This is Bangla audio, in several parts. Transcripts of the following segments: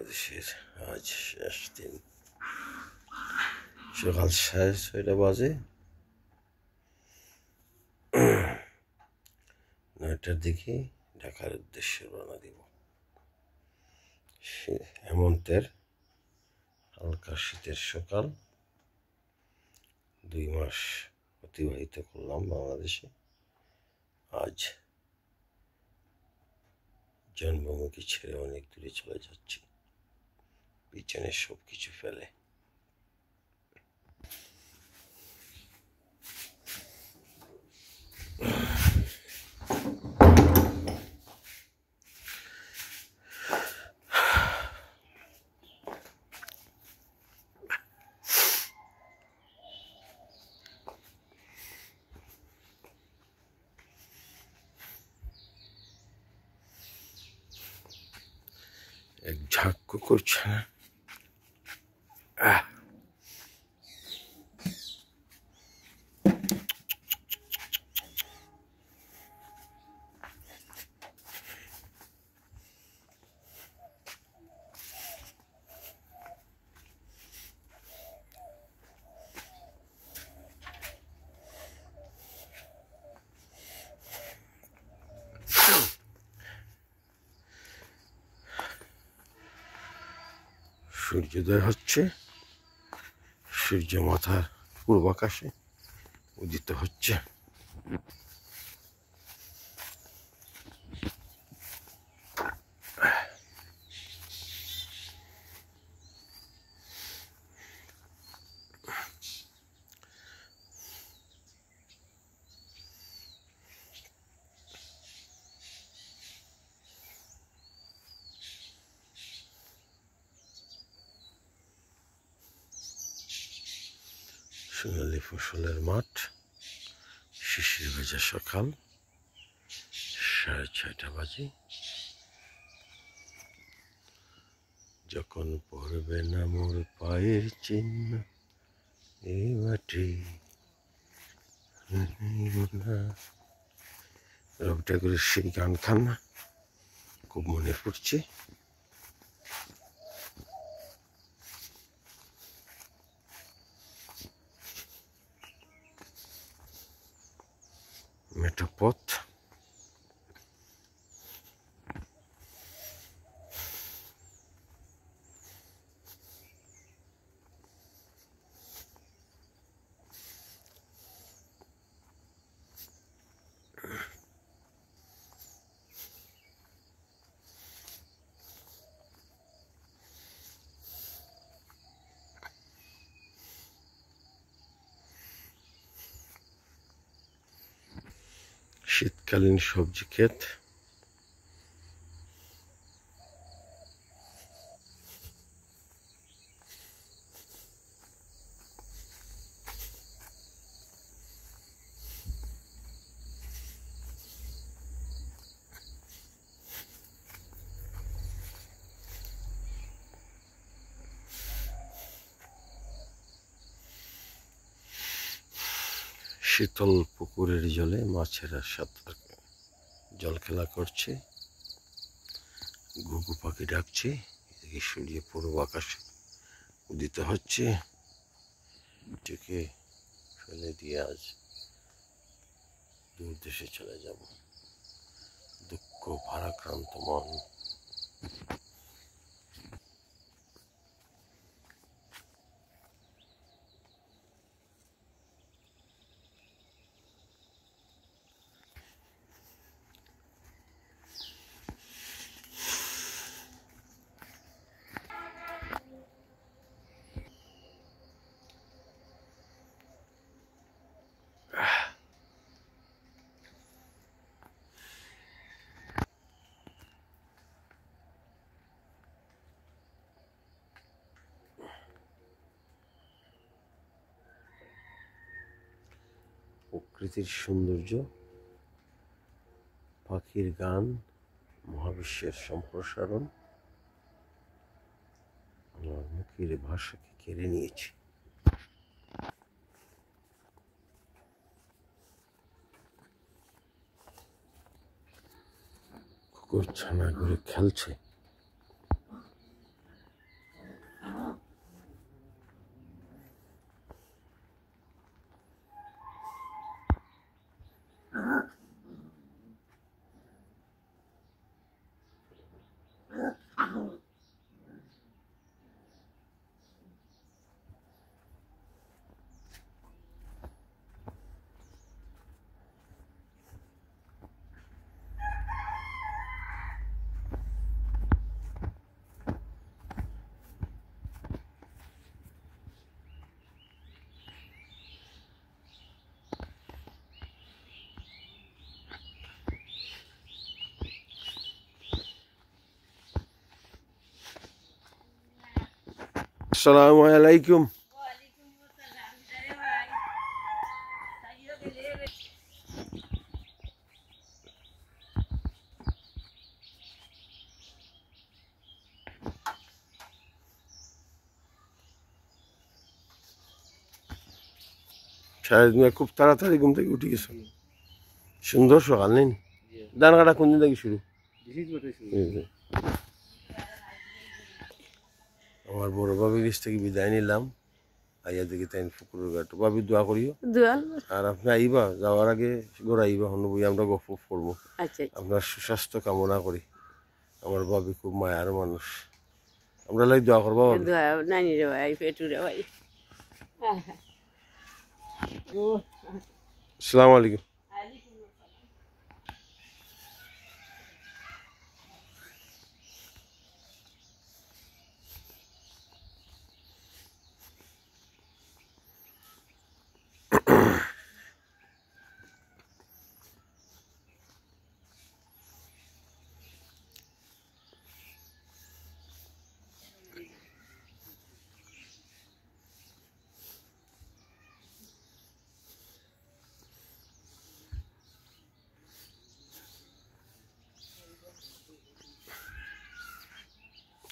বাংলাদেশের আজ শেষ দিন, সকাল 6:30 বাজে। 9টার দিকে ঢাকার উদ্দেশ্যে রওনা দিব। হেমন্তের হালকা শীতের সকাল, 2 মাস অতিবাহিত করলাম বাংলাদেশে। আজ জন্মভূমি ছেড়ে অনেক দূরে চলে যাচ্ছি, পিছনে সবকিছু ফেলে। এক ঝাঁকু করছে না। সূর্যোদয় হচ্ছে, সূর্য মাথার পূর্বাকাশে উদিত হচ্ছে। সোনালি ফসলের মাঠ, শিশির ভেজা সকাল, 6:30 বাজে। যখন পড়বে না মোর পায়ের চিহ্ন এই মাটি, রবি ঠাকুরের সেই গান খান না, খুব মনে পড়ছে। মেঠো পথ, শীতকালীন সবজি ক্ষেত, শীতল পুকুরের জলে মাছেরা সাঁতার জল খেলা করছে, ঘুঘু পাখি ডাকছে, এদিকে সূর্য পূর্ব আকাশে উদিত হচ্ছে। এটাকে ফেলে দিয়ে আজ দূর দেশে চলে যাব, দুঃখ ভারাক্রান্ত মন। প্রকৃতির সৌন্দর্য, পাখির গান, মহাবিশ্বের সম্প্রসারণ আমার মুখের ভাষাকে কেড়ে নিয়েছে। কুকুর ছানা ঘুরে খেলছে, আসসালামু আলাইকুম। সারাদিন খুব তাড়াতাড়ি ঘুম থেকে উঠে গেছো, সুন্দর সকাল নেই। ধান কাটা কোন দিন থেকে শুরু? আমার বড় ভাবির কাছ থেকে বিদায় নিলাম, আইয়া দেখি তাই পুকুরের ঘাট। ভাবি দোয়া করিও, আর আপনি আইবা, যাওয়ার আগে ঘর আইবা, হনু বই আমরা গপ করবো। আপনার সুস্বাস্থ্য কামনা করি। আমার ভাবি খুব মায়ার মানুষ, আমরা লাই দোয়া করবো। আসসালামু আলাইকুম।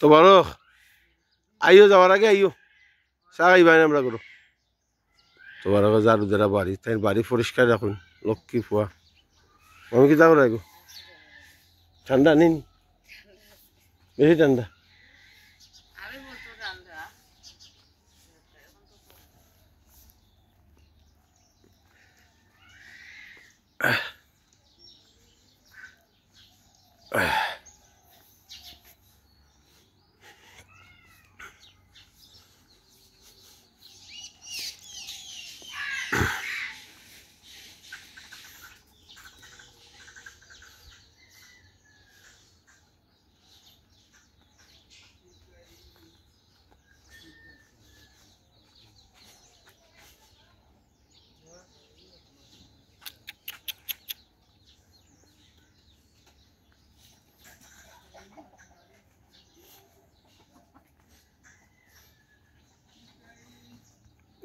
তো বলো, আইও, যাওয়ার আগে আইও, চা খাইবাই আমরা করো। তোমার আগে ঝাড়ু দেরা বাড়ি, তাই বাড়ি পরিষ্কার রাখুন, লক্ষ্মী ফুয়া। আমি কি যাবো রাখো, ঠান্ডা নিন, বেশি ঠান্ডা।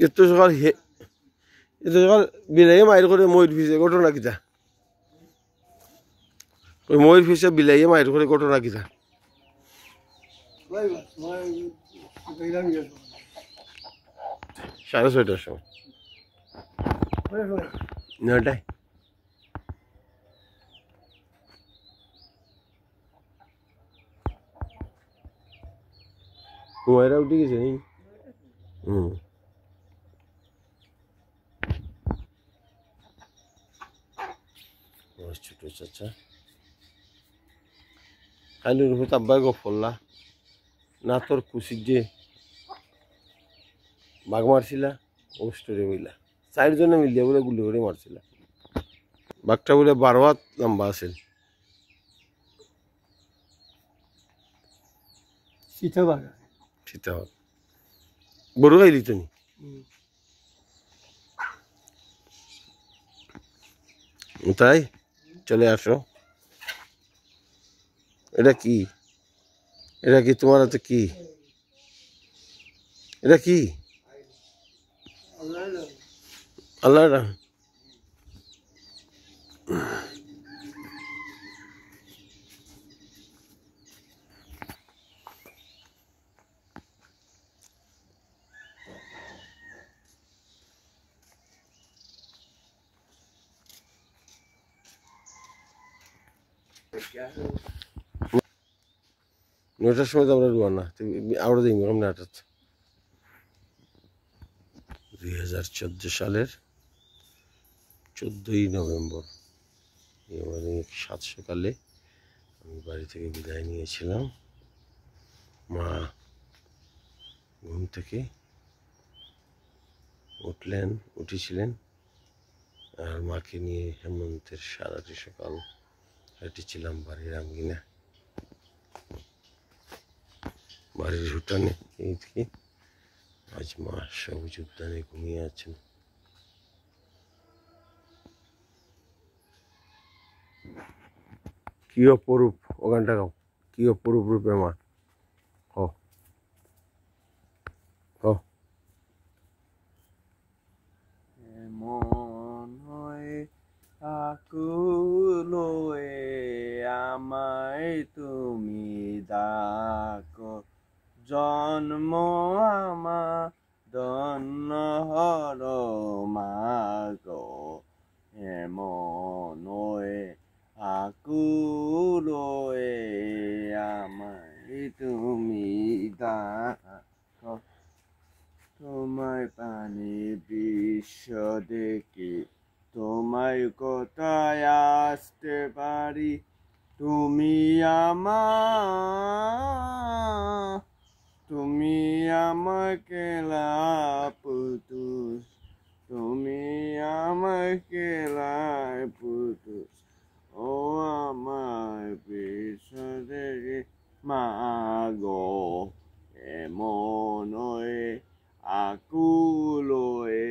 এত সকাল বিলাইয়ে মায়ের করে ময়ূর ফিসে, ঘটনা কিতা? ওই ময়ূর ফিসে বিলাইয়ে মায়ের করে ঘটনা কিতা? 6:30টার সময়, 9টায়। হুমায়রা উঠে গেছে নি? ছোট চাচা কালুর উপর আব্বাই গপ করলা না, তোর কুচির যে বাঘ মারছিলা ও স্টোরি বইলা 4 জনে মিলিয়ে বলে গুলি করে মারছিলা। বাঘটা বলে 12 হাত লম্বা আছে। সীতাবাঘ, বড় গাই দিত নি? তাই চলে আসো। এটা কি? এটা কি তোমার হাতে? কি এটা? কি আল্লাহ? নটার সময় তো আমরা রুয়ানা, আমরা দেখবো আমরা 2014 সালের 14ই নভেম্বর, মানে 7 সকালে আমি বাড়ি থেকে বিদায় নিয়েছিলাম। মা ঘুম থেকে উঠেছিলেন, আর মাকে নিয়ে হেমন্তের সারাটি সকাল হেঁটেছিলাম বাড়ির আঙ্গিনা, বাড়ির উঠানে। এই থেকে আজ মা সবুজ উদ্যানে ঘুমিয়ে আছেন। কি অপরূপ, ওখানটা গাও, কি অপরূপ রূপে মা। আকুলোয়ে আমায় তুমি ডাকো, জন্ম আমার ধন্য হলো মাগো, এমনয়ে আকুলোয়ে আমায় তুমি ডাকো। তোমায় পানি বিশ্ব দেখি, তোমায় কোথায় আসতে পারি, তুমি আমাকে লাপুতুস, তুমি আমাকে লাপুতুস, ও আমায় বিশ্ব দেখি মাগো, এমনয়ে আকুলোয়ে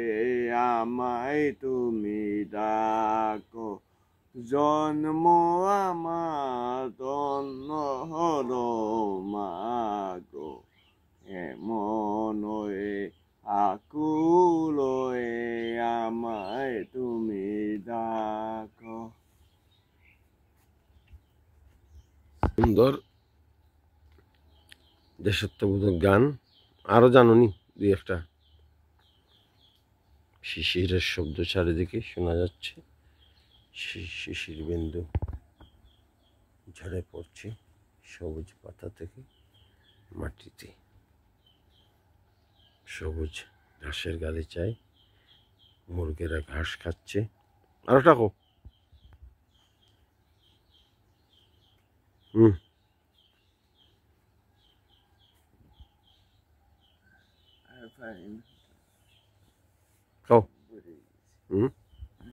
আমায় তুমি ডাকো, জন্ম আমার ধন্য হলো মাগো, এমনয়ে আকুলোয়ে আমায় তুমি ডাকো। সুন্দর দেশাত্মবোধক গান। আরো জানুনি দুই একটা? শিশিরের শব্দ চারিদিকে শোনা যাচ্ছে, শিশির বিন্দু ঝরে পড়ছে সবুজ পাতা থেকে মাটিতে, সবুজ ঘাসের গালিচায় মুরগেরা ঘাস খাচ্ছে। আরো টাকো। খাও।